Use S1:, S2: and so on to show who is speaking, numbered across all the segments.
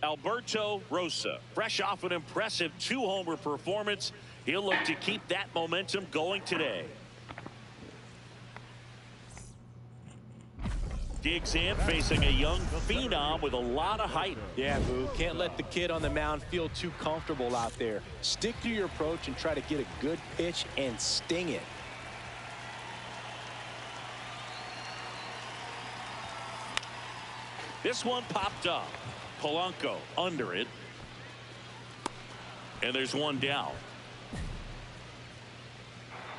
S1: Alberto Rosa, fresh off an impressive 2-homer performance. He'll look to keep that momentum going today. Digs in, facing a young phenom with a lot of height.
S2: Yeah, Boo. Can't let the kid on the mound feel too comfortable out there. Stick to your approach and try to get a good pitch and sting it.
S1: This one popped up. Polanco under it. And there's one down.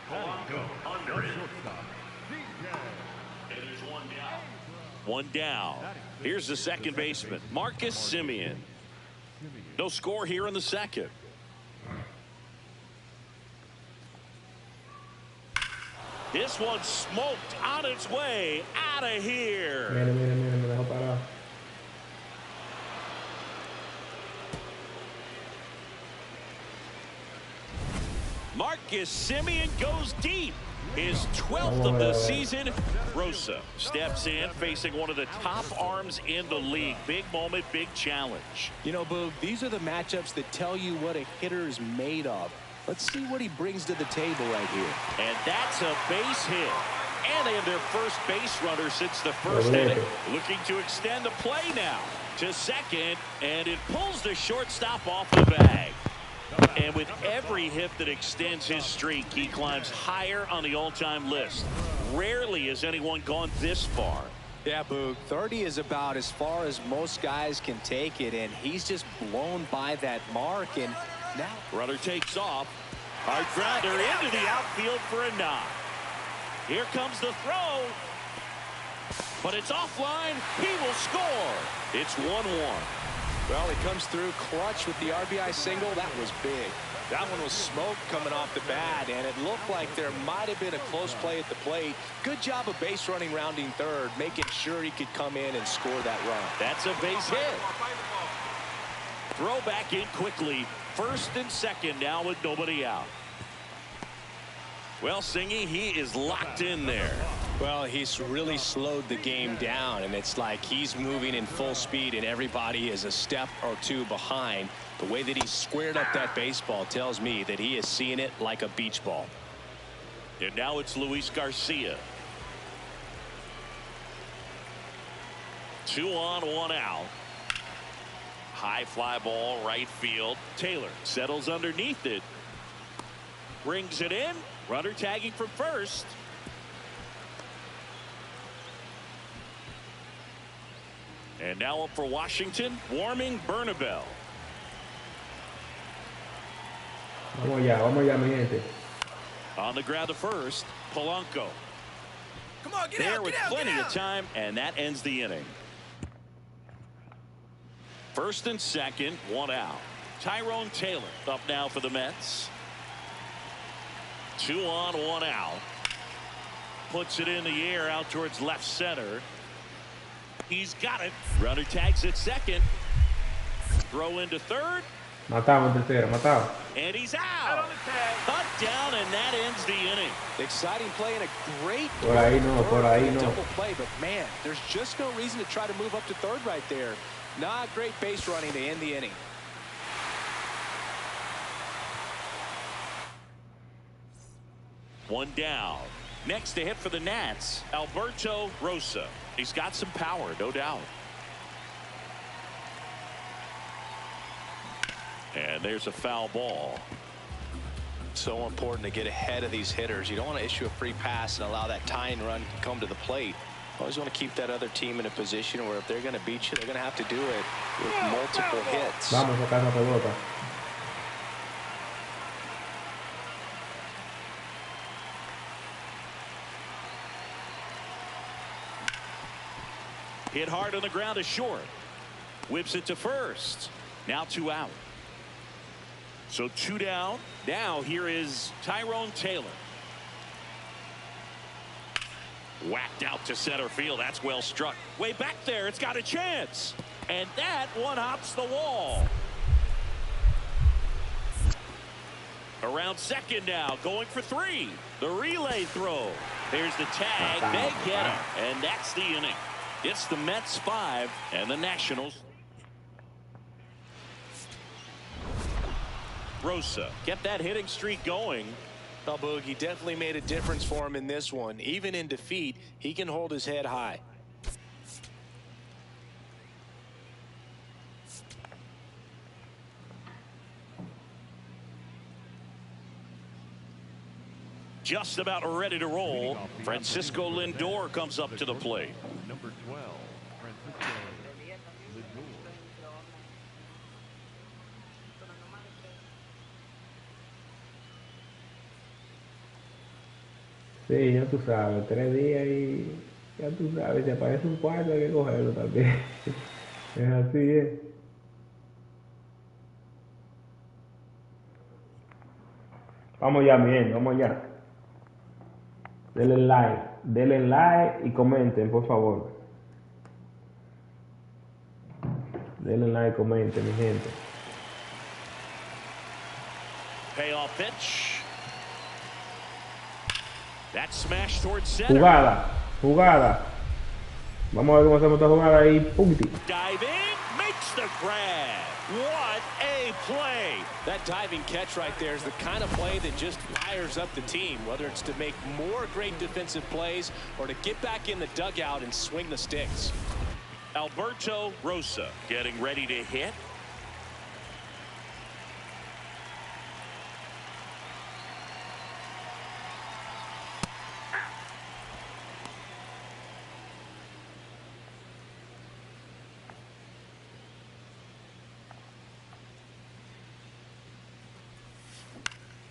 S1: Polanco under it. And there's one down. One down. Here's the second baseman, Marcus Semien. No score here in the second. This one smoked on its way out of here.
S3: Me dejó parado.
S1: Marcus Semien goes deep. His 12th of the season. Rosa steps in, facing one of the top arms in the league. Big moment, big challenge.
S2: You know, Boog, these are the matchups that tell you what a hitter is made of. Let's see what he brings to the table right here.
S1: And that's a base hit. And they have their first base runner since the first inning. Looking to extend the play now to second, and it pulls the shortstop off the bag. And with every hit that extends his streak, he climbs higher on the all-time list. Rarely has anyone gone this far.
S2: Yeah, Boog, 30 is about as far as most guys can take it, and he's just blown by that mark. And now
S1: runner takes off. Hard grounder into the outfield for a knock. Here comes the throw. But it's offline. He will score. It's 1-1.
S2: Well, he comes through clutch with the RBI single. That was big. That one was smoke coming off the bat, and it looked like there might have been a close play at the plate. Good job of base running, rounding third, making sure he could come in and score that run.
S1: That's a base hit. Throw back in quickly. First and second now with nobody out. Well, Singy, he is locked in there.
S2: Well, he's really slowed the game down, and it's like he's moving in full speed, and everybody is a step or two behind. The way that he squared up that baseball tells me that he is seeing it like a beach ball.
S1: And now it's Luis Garcia. 2 on, 1 out. High fly ball, right field. Taylor settles underneath it. Brings it in. Runner tagging from first. And now up for Washington, Warming Bernabel.
S3: Vamos allá, mi gente.
S1: On the ground to first, Polanco.
S4: Come on, get
S1: there
S4: out,
S1: with plenty of time, and that ends the inning. First and second, 1 out. Tyrone Taylor up now for the Mets. 2 on, 1 out. Puts it in the air out towards left center. He's got it. Runner tags at second. Throw into third.
S3: Matamos tercero, matado.
S1: And he's out. Cut down, and that ends the inning.
S2: Exciting play and a great
S3: Por ahí no, por ahí no.
S2: double play, but man, there's just no reason to try to move up to third right there. Not great base running to end the inning.
S1: One down. Next to hit for the Nats, Alberto Rosa. He's got some power, no doubt. And there's a foul ball.
S2: So important to get ahead of these hitters. You don't want to issue a free pass and allow that tying run to come to the plate. Always want to keep that other team in a position where if they're going to beat you, they're going to have to do it with multiple hits.
S3: Vamos a sacar la pelota.
S1: Hit hard on the ground to short. Whips it to first. Now 2 out. So 2 down. Now here is Tyrone Taylor. Whacked out to center field. That's well struck. Way back there. It's got a chance. And that one hops the wall. Around second now. Going for 3. The relay throw. There's the tag. They get him. And that's the inning. It's the Mets 5 and the Nationals Rosa kept that hitting streak going.
S2: Well, Boogie definitely made a difference for him in this one. Even in defeat, he can hold his head high.
S1: Just about ready to roll. Francisco Lindor comes up to the plate.
S5: Number 12, Francisco Lindor.
S3: Sí, ya tú sabes, 3 días y ya tú sabes, si aparece un cuarto hay que cogerlo también. Es así, Vamos ya, mi gente, vamos ya. Denle like y comenten, por favor. Denle like y comenten, mi gente.
S1: Payoff pitch. That smash towards center.
S3: Jugada. Vamos a ver cómo hacemos esta jugada ahí. Punti.
S1: Diving, makes the grab. What a play.
S2: That diving catch right there is the kind of play that just fires up the team, whether it's to make more great defensive plays or to get back in the dugout and swing the sticks.
S1: Alberto Rosa getting ready to hit.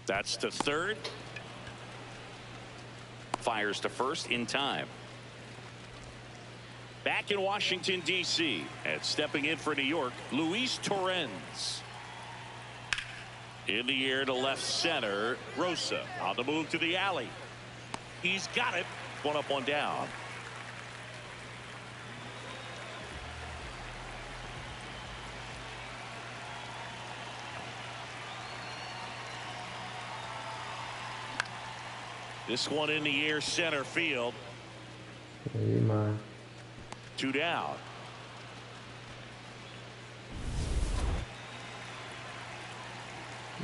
S1: That's to third. Fires to first in time. Back in Washington, D.C. and stepping in for New York, Luis Torrens. In the air to left center. Rosa on the move to the alley. He's got it. One up, one down. This one in the air center field.
S3: Sí, man.
S1: 2 down.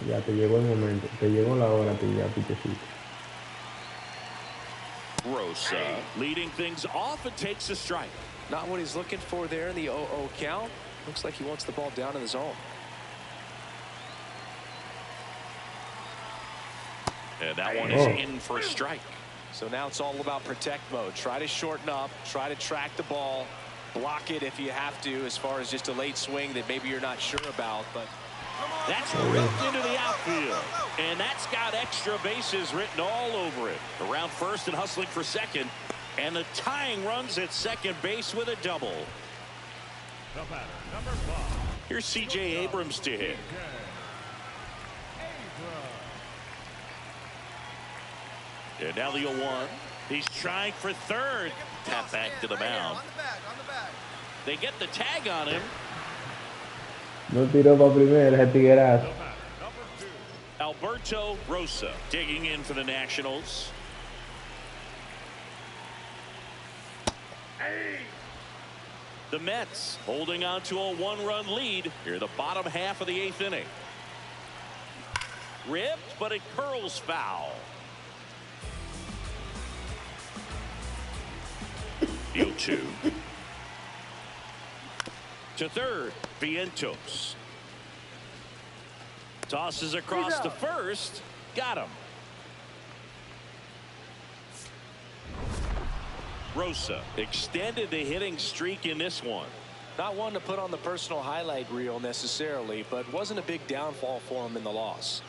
S3: Ya te llegó el momento. Te llegó la hora, ya, pichecito.
S1: Rosa leading things off and takes a strike.
S2: Not what he's looking for there in the 0-0 count. Looks like he wants the ball down in the zone.
S1: And that one is in for a strike.
S2: So now it's all about protect mode. Try to shorten up, try to track the ball, block it if you have to, as far as just a late swing that maybe you're not sure about. But
S1: that's ripped into the outfield, and that's got extra bases written all over it. Around first and hustling for second, and the tying runs at second base with a double.
S5: The batter, number 5.
S1: Here's C.J. Abrams to hit. And now the 0-1. He's trying for third. Tap back to the mound.
S4: On the bag.
S1: They get the tag on him.
S3: No tiró para primera, ese tiguerazo.
S1: Alberto Rosa digging in for the Nationals. The Mets holding on to a 1-run lead here in the bottom half of the 8th inning. Ripped, but it curls foul. 0-2. To third, Vientos. Tosses across to first. Got him. Rosa extended the hitting streak in this one.
S2: Not one to put on the personal highlight reel necessarily, but wasn't a big downfall for him in the loss.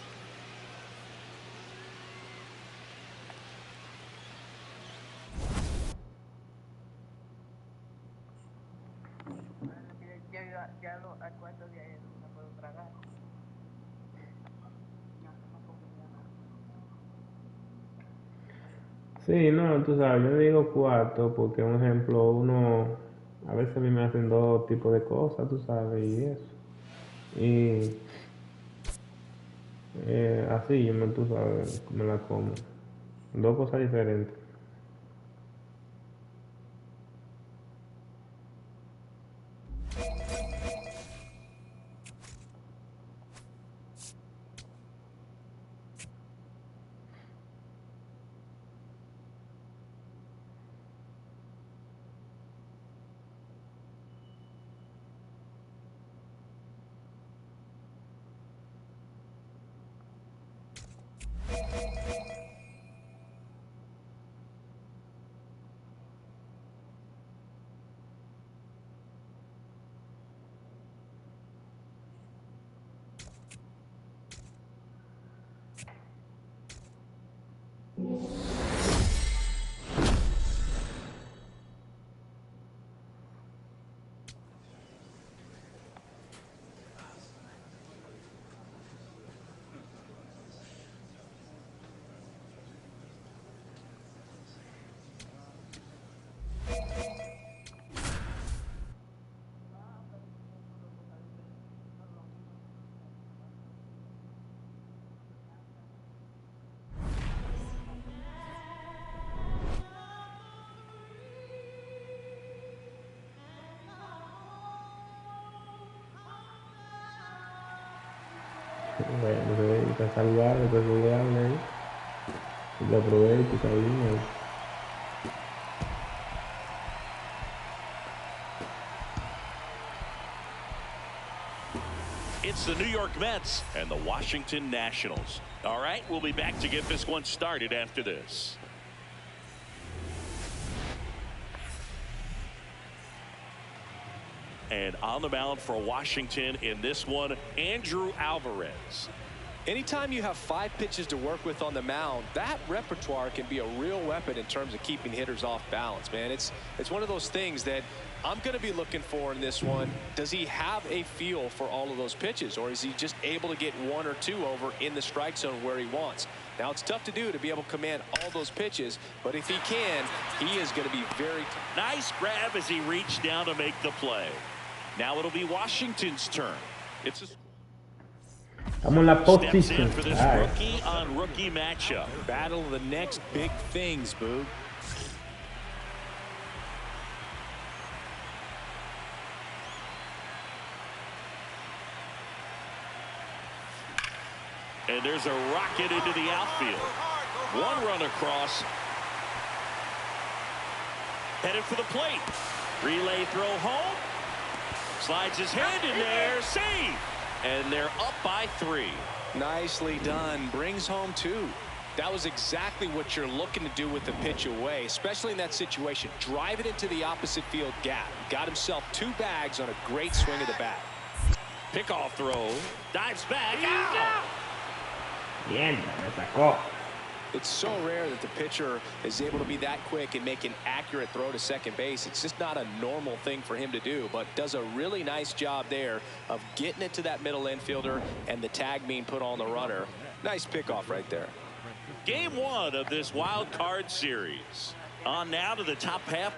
S3: Sí, no, tú sabes, yo digo cuarto porque, un ejemplo, uno, a veces a mí me hacen dos tipos de cosas, tú sabes, y eso. Y así, tú sabes, me la como. Dos cosas diferentes. Bueno, está saludable ahí. Y lo aprovecho, está bien ahí.
S1: It's the New York Mets and the Washington Nationals. All right, we'll be back to get this one started after this. And on the mound for Washington in this one, Andrew Alvarez.
S2: Anytime you have 5 pitches to work with on the mound, that repertoire can be a real weapon in terms of keeping hitters off balance, man. It's one of those things that I'm going to be looking for in this one. Does he have a feel for all of those pitches, or is he just able to get 1 or 2 over in the strike zone where he wants? Now, it's tough to do to be able to command all those pitches, but if he can, he is going to be very
S1: nice grab as he reached down to make the play. Now it'll be Washington's turn. It's a
S3: I'm on la
S1: steps in
S3: position.
S1: for this rookie on rookie matchup.
S2: battle of the next big things, Boog.
S1: And there's a rocket into the outfield. 1 run across. Headed for the plate. Relay throw home. Slides his hand in there. Save. And they're up by 3.
S2: Nicely done. Brings home 2. That was exactly what you're looking to do with the pitch away, especially in that situation. Drive it into the opposite field gap. Got himself 2 bags on a great swing of the bat.
S1: Pickoff throw. Dives back. Out.
S3: Mierda, me sacó.
S2: It's so rare that the pitcher is able to be that quick and make an accurate throw to second base. It's just not a normal thing for him to do, but does a really nice job there of getting it to that middle infielder and the tag being put on the runner. Nice pickoff right there.
S1: Game 1 of this wild card series. On now to the top half.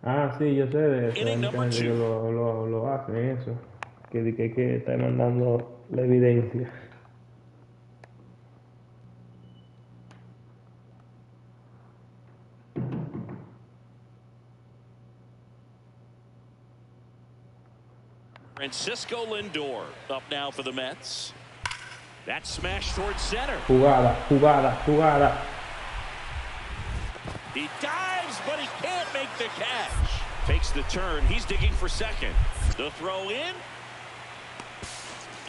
S3: Ah, sí, yo sé de eso. Hay
S1: Inning
S3: mucha
S1: number
S3: gente que
S1: 2.
S3: lo hacen eso. Que está mandando la evidencia.
S1: Francisco Lindor up now for the Mets. That smash towards center.
S3: Jugada.
S1: He dives, but he can't make the catch. Takes the turn. He's digging for second. The throw in.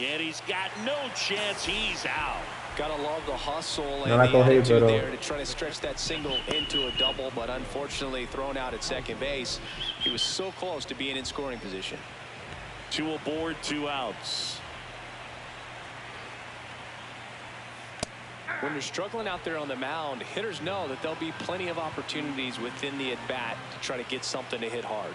S1: And he's got no chance. He's out.
S2: Gotta love the hustle and
S3: No la
S2: the
S3: cogí,
S2: attitude
S3: pero
S2: there to try to stretch that single into a double, but unfortunately thrown out at second base. He was so close to being in scoring position.
S1: 2 aboard, 2 outs.
S2: When you're struggling out there on the mound, hitters know that there'll be plenty of opportunities within the at-bat to try to get something to hit hard.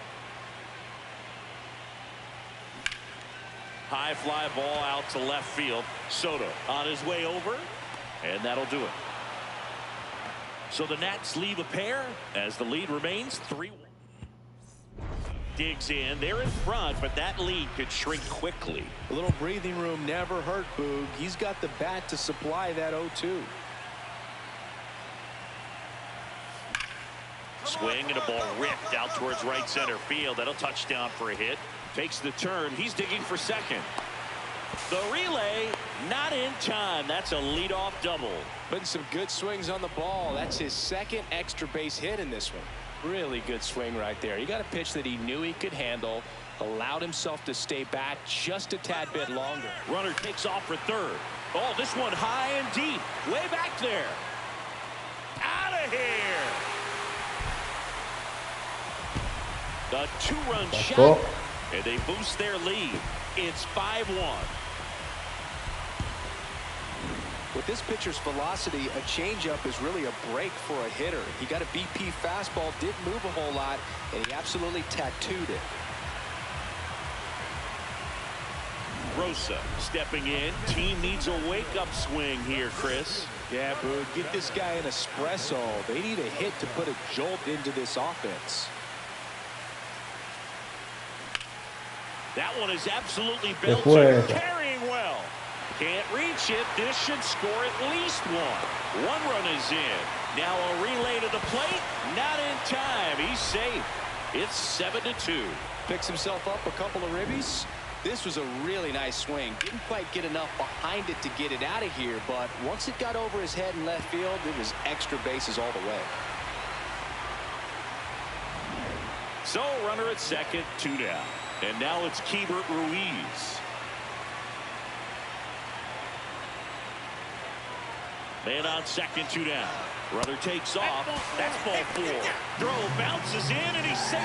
S1: High fly ball out to left field. Soto on his way over, and that'll do it. So the Nats leave a pair as the lead remains 3-1. Digs in. They're in front, but that lead could shrink quickly.
S2: A little breathing room never hurt Boog. He's got the bat to supply that 0-2.
S1: Swing and a ball ripped out towards right center field. That'll touch down for a hit. Takes the turn. He's digging for second. The relay not in time. That's a leadoff double.
S2: Putting some good swings on the ball. That's his 2nd extra base hit in this one. Really good swing right there. He got a pitch that he knew he could handle, allowed himself to stay back just a tad bit longer.
S1: Runner takes off for third. Oh, this one high and deep. Way back there. Out of here. The 2-run shot. And they boost their lead. It's 5-1.
S2: With this pitcher's velocity, a changeup is really a break for a hitter. He got a BP fastball, didn't move a whole lot, and he absolutely tattooed it.
S1: Rosa stepping in. Team needs a wake-up swing here, Chris.
S2: Yeah, Boog, get this guy an espresso. They need a hit to put a jolt into this offense.
S1: That one is absolutely belted. Carrying well. Can't reach it. This should score at least one. One run is in. Now a relay to the plate. Not in time. He's safe. It's 7-2.
S2: Picks himself up a couple of ribbies. This was a really nice swing. Didn't quite get enough behind it to get it out of here, but once it got over his head in left field, it was extra bases all the way.
S1: So runner at second, 2 down. And now it's Keibert Ruiz. Man on second, 2 down. Runner takes off. That's ball 4. Throw bounces in, and he's safe.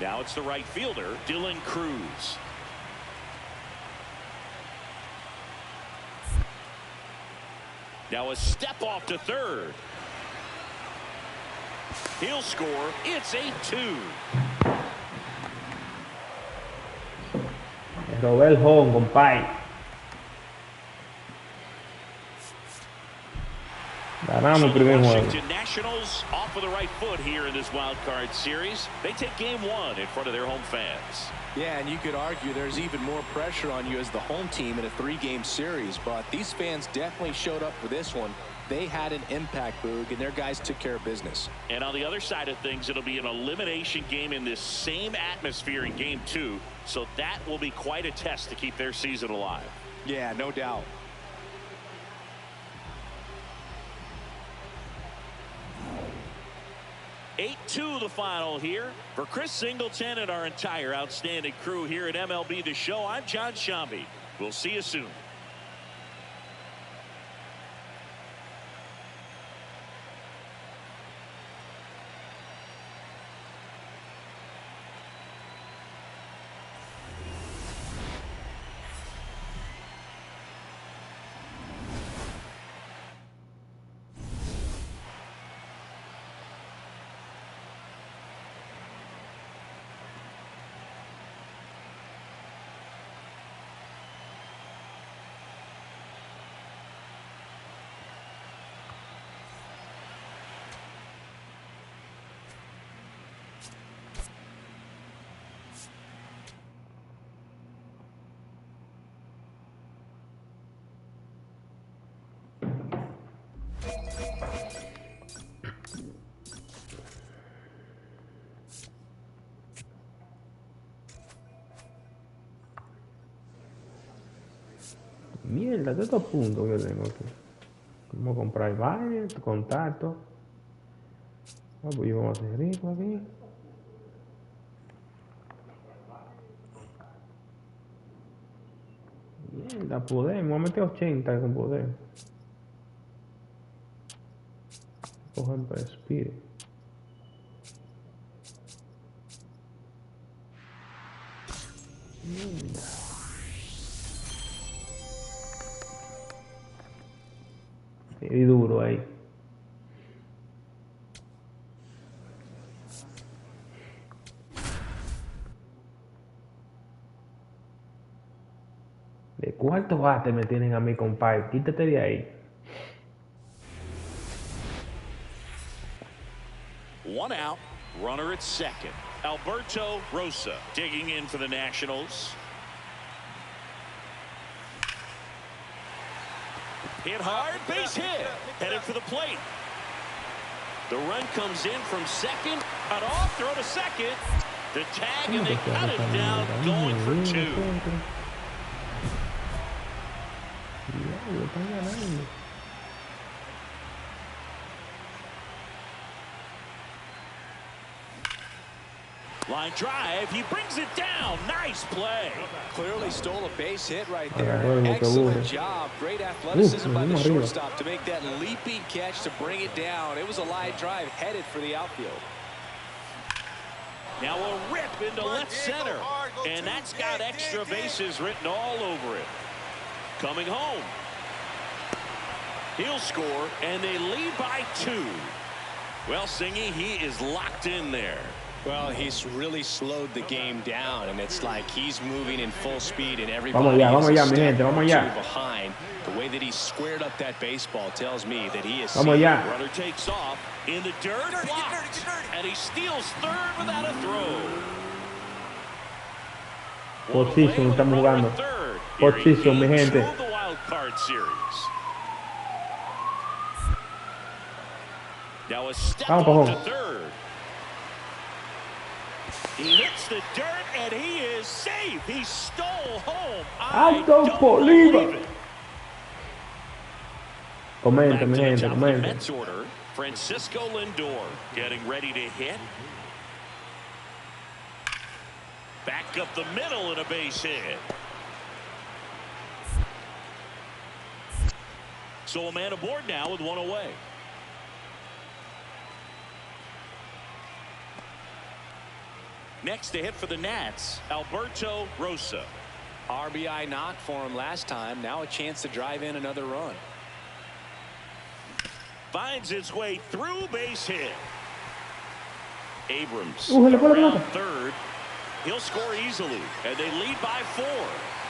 S1: Now it's the right fielder, Dylan Cruz. Now a step off to third. He'll score. It's 8-2.
S3: Robé el home, compadre. Ganamos el primer juego.
S1: Washington Nationals off with the right foot here in this wild card series. They take game 1 in front of their home fans.
S2: Yeah, and you could argue there's even more pressure on you as the home team in a 3-game series, but these fans definitely showed up for this one. They had an impact, Boog, and their guys took care of business.
S1: And on the other side of things, it'll be an elimination game in this same atmosphere in game 2, so that will be quite a test to keep their season alive.
S2: Yeah, no doubt.
S1: (8-2) the final here. For Chris Singleton and our entire outstanding crew here at MLB The Show, I'm John Shambi. We'll see you soon.
S3: Mierda, de estos puntos que tengo aquí. Vamos a comprar vaina, contacto. Ah, pues yo vamos a hacer rico aquí. Mierda, poder. Me voy a meter 80 con poder. Coger para Spirit. Mierda. Y duro ahí. ¿De cuántos bates me tienen a mí, compadre? Quítate de ahí.
S1: One out, runner at second. Alberto Rosa digging in for the Nationals. Hit hard, base hit. Headed for the plate. The run comes in from second. Cut off, throw to second. The tag, and they cut it down, going for 2. Line drive, he brings it down. Nice play.
S2: Clearly stole a base hit right there. Excellent job. Great athleticism by the shortstop to make that leaping catch to bring it down. It was a line drive headed for the outfield.
S1: Now a rip into left center. And that's got extra bases written all over it. Coming home. He'll score, and they lead by 2. Well, Singy, he is locked in there.
S2: Well, he's really slowed the game down, and it's like he's moving in full speed, and everybody is a step or two behind. The way that he squared up that baseball tells me that he is seeing.
S1: Runner takes off in the dirt, blocked, and he steals third without a throw.
S3: Position, estamos jugando. Position, mi gente.
S1: The wild card series. Now a step
S3: Vamos,
S1: off
S3: Pajón.
S1: to third. He hits the dirt and he is safe. He stole home. I don't believe it.
S3: Comenta,
S1: Back
S3: mi
S1: to the
S3: gente,
S1: top of the
S3: comenta.
S1: Mets order. Francisco Lindor getting ready to hit. Back up the middle and a base hit. So a man aboard now with one away. Next to hit for the Nats, Alberto Rosa.
S2: RBI knock for him last time. Now a chance to drive in another run.
S1: Finds its way through, base hit. Abrams
S3: le fue la
S1: around
S3: pelota.
S1: third. He'll score easily, and they lead by 4.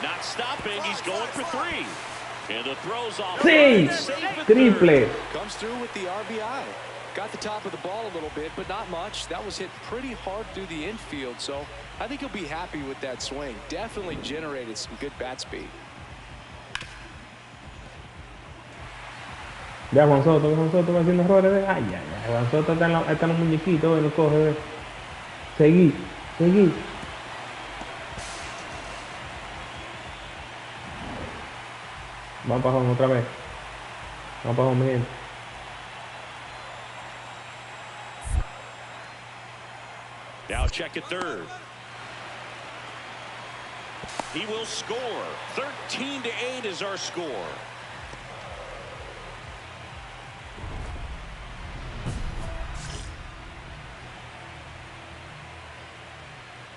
S1: Not stopping, he's going for 3. And the throw's off.
S3: Sí,
S1: Safe at
S3: triple.
S1: third.
S2: Comes through with the RBI. Got the top of the ball a little bit, but not much. That was hit pretty hard through the infield, so I think he'll be happy with that swing. Definitely generated some good bat speed.
S3: Ya Juan Soto va haciendo errores. Ay, ay, ay. Juan Soto está en los muñequitos, lo coge. Ve. Seguí. Vamos para Juan otra vez. Vamos para Juan, mi gente.
S1: Now check at third. He will score. 13-8 is our score.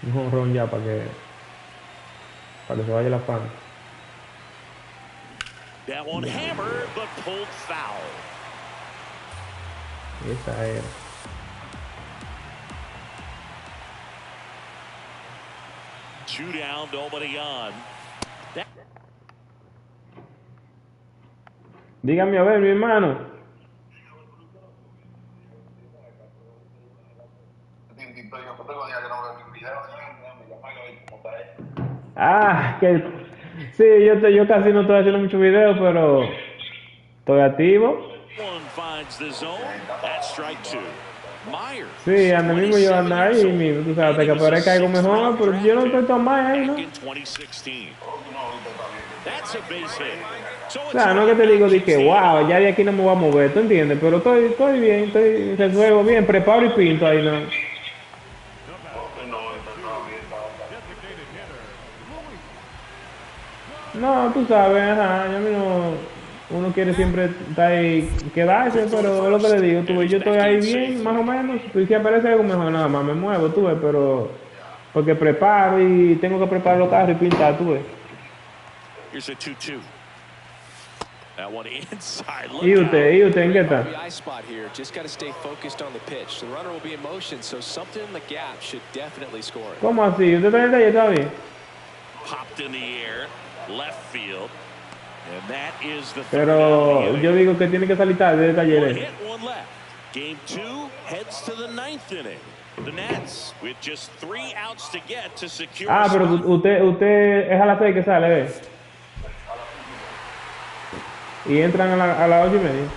S3: Un jonrón ya para que se vaya la fan.
S1: That one hammered, but pulled foul.
S3: Esa era.
S1: Two down, nobody on.
S3: Dígame a ver, mi hermano. Ah, que sí, yo casi no estoy haciendo muchos videos, pero estoy activo.
S1: One finds the zone. That's strike 2. Myers.
S3: Sí, anda mismo yo ando ahí mismo, tú sabes, hasta que aparezca algo mejor, pero yo no estoy tan mal ahí, ¿no?
S1: Back in 2016. That's a base hit. So
S3: O sea, no que te digo de que wow, ya de aquí no me voy a mover, ¿tú entiendes? Pero estoy bien, resuelvo bien, preparo y pinto ahí, ¿no? No, tú sabes, ajá, a mí no, uno quiere siempre estar ahí, quedarse, pero es lo que le digo, tú ves, yo estoy ahí bien, más o menos, y si aparece algo mejor, nada más me muevo, tú ves, pero, porque preparo y tengo que preparar los carros y pintar, tú ves.
S1: Here's a 2-2. That one inside.
S3: ¿Y usted en qué está?
S2: RBI spot here. Just got to stay focused on the pitch. The runner will be in motion, so something in the gap should definitely score it.
S3: ¿Cómo así? ¿Usted está en el taller todavía?
S1: Popped in the air, left field. And that is the
S3: Pero yo digo que tiene que salir tarde del
S1: one
S3: taller.
S1: hit, one left. Game 2 heads to the 9th inning. The Nats with just 3 outs to get to secure.
S3: Ah, pero usted es a las 6 que sale, ¿ve? Y entran a las 8:30.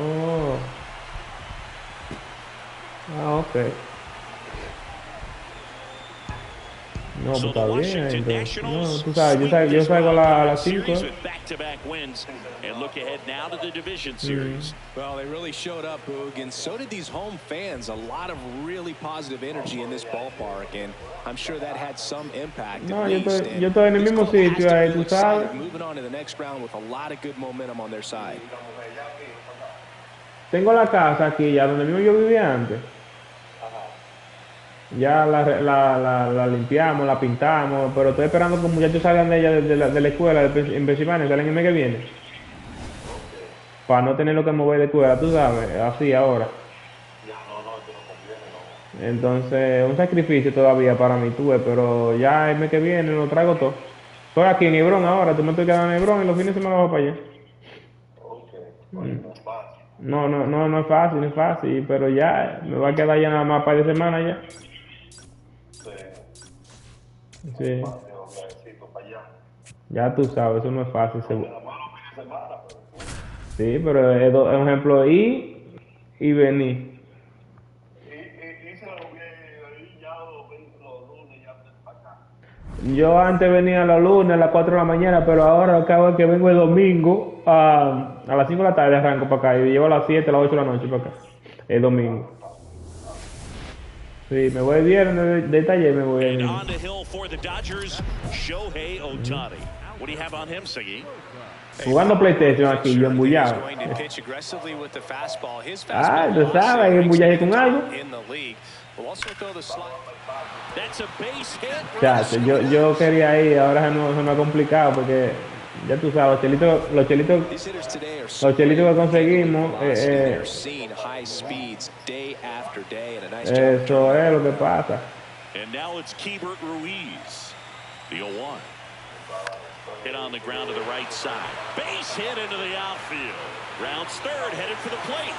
S3: Oh. Ah, ok. No, pues
S1: So
S3: está
S1: the
S3: bien.
S1: Washington
S3: Entonces, no,
S1: Nationals
S3: tú sabes, yo
S1: sweep this
S3: salgo a
S1: wild
S3: las
S1: card
S3: 5.
S1: series with back-to-back wins and look ahead now to the division series.
S2: Well, they really showed up, Boog, and so did these home fans. A lot of really positive energy in this ballpark, and I'm sure that had some impact.
S3: No,
S2: at
S3: yo
S2: least.
S3: estoy en el
S2: This
S3: mismo
S2: club has
S3: sitio
S2: to
S3: ahí,
S2: feel
S3: tú sabes.
S2: excited moving on to the next round with a lot of good momentum on their side.
S3: Tengo la casa aquí ya donde mismo yo vivía antes. Ya la limpiamos, la pintamos, pero estoy esperando que los muchachos salgan de ella de la escuela en Pensilvania, salen el mes que viene. Para no tener que mover de escuela, tú sabes, así ahora. Entonces, un sacrificio todavía para mí, tuve, pero ya el mes que viene lo traigo todo. Estoy aquí en Hebrón ahora, tú me estoy quedando en Hebrón y los fines de semana voy para allá. No es fácil, pero ya me va a quedar ya nada más para de semana ya. Sí. Ya tú sabes, eso no es fácil. Sí, pero es un ejemplo, ir y venir. Yo antes venía los lunes a las 4 de la mañana, pero ahora acabo que vengo el domingo a las 5 de la tarde arranco para acá y llevo a las 7, a las 8 de la noche para acá. El domingo. Sí, me voy el viernes de taller, me voy
S1: And
S3: el...
S1: on the hill for the Dodgers, Shohei Ohtani. What do you have on him, Siggy?
S3: Jugando PlayStation aquí, yo embullado. Ah, tú sabes, que embullaje con algo.
S1: That's a base hit.
S3: Chacho, yo quería ir, ahora se me ha complicado porque ya tú sabes, los chelitos que conseguimos, eso es lo que pasa.
S1: And now it's Keibert Ruiz. The 0-1. Hit on the ground to the right side. Base hit into the outfield. Rounds third, headed for the plate.